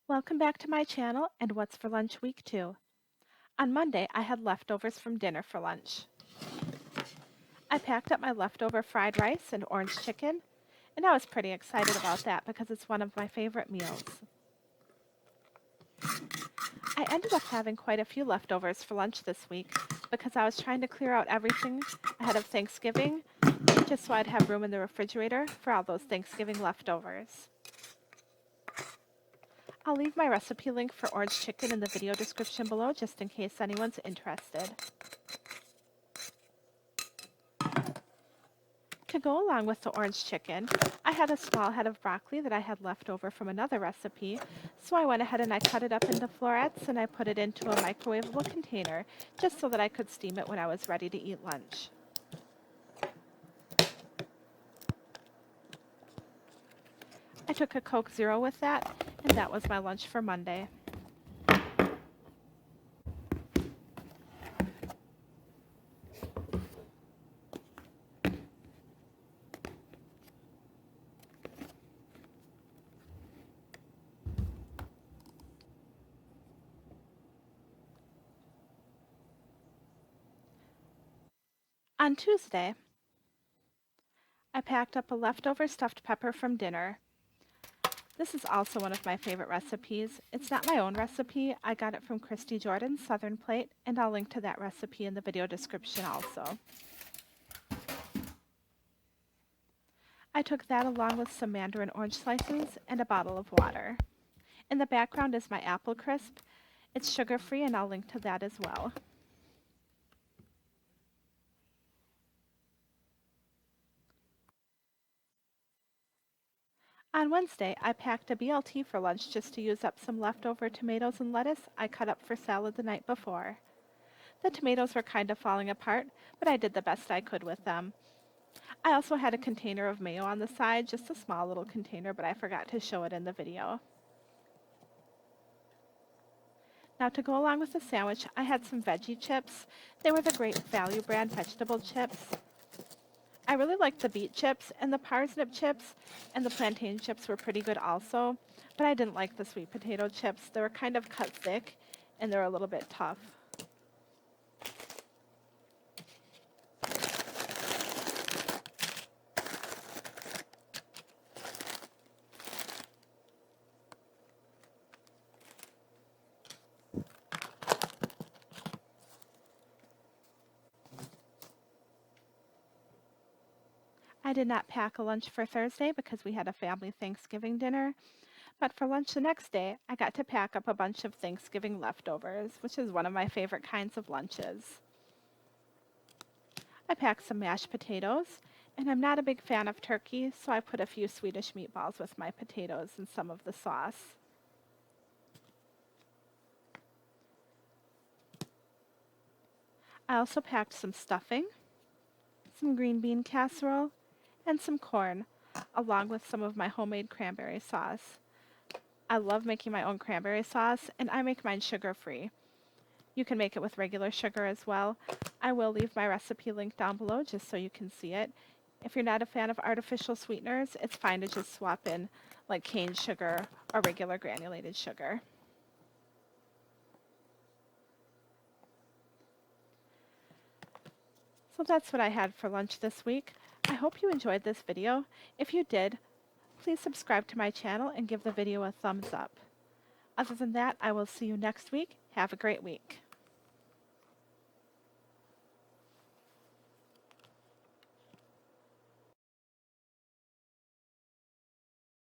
Welcome back to my channel and What's for Lunch Week 2. On Monday, I had leftovers from dinner for lunch. I packed up my leftover fried rice and orange chicken, and I was pretty excited about that because it's one of my favorite meals. I ended up having quite a few leftovers for lunch this week because I was trying to clear out everything ahead of Thanksgiving just so I'd have room in the refrigerator for all those Thanksgiving leftovers. I'll leave my recipe link for orange chicken in the video description below just in case anyone's interested. To go along with the orange chicken, I had a small head of broccoli that I had left over from another recipe, so I went ahead and I cut it up into florets and I put it into a microwavable container just so that I could steam it when I was ready to eat lunch. I took a Coke Zero with that, and that was my lunch for Monday. On Tuesday, I packed up a leftover stuffed pepper from dinner. This is also one of my favorite recipes. It's not my own recipe. I got it from Christy Jordan's Southern Plate, and I'll link to that recipe in the video description also. I took that along with some mandarin orange slices and a bottle of water. In the background is my apple crisp. It's sugar-free, and I'll link to that as well. On Wednesday, I packed a BLT for lunch just to use up some leftover tomatoes and lettuce I cut up for salad the night before. The tomatoes were kind of falling apart, but I did the best I could with them. I also had a container of mayo on the side, just a small little container, but I forgot to show it in the video. Now to go along with the sandwich, I had some veggie chips. They were the Great Value brand vegetable chips. I really liked the beet chips, and the parsnip chips and the plantain chips were pretty good also, but I didn't like the sweet potato chips. They were kind of cut thick, and they were a little bit tough. I did not pack a lunch for Thursday because we had a family Thanksgiving dinner, but for lunch the next day, I got to pack up a bunch of Thanksgiving leftovers, which is one of my favorite kinds of lunches. I packed some mashed potatoes, and I'm not a big fan of turkey, so I put a few Swedish meatballs with my potatoes and some of the sauce. I also packed some stuffing, some green bean casserole, and some corn, along with some of my homemade cranberry sauce. I love making my own cranberry sauce, and I make mine sugar-free. You can make it with regular sugar as well. I will leave my recipe link down below just so you can see it. If you're not a fan of artificial sweeteners, it's fine to just swap in like cane sugar or regular granulated sugar. So that's what I had for lunch this week. I hope you enjoyed this video. If you did, please subscribe to my channel and give the video a thumbs up. Other than that, I will see you next week. Have a great week.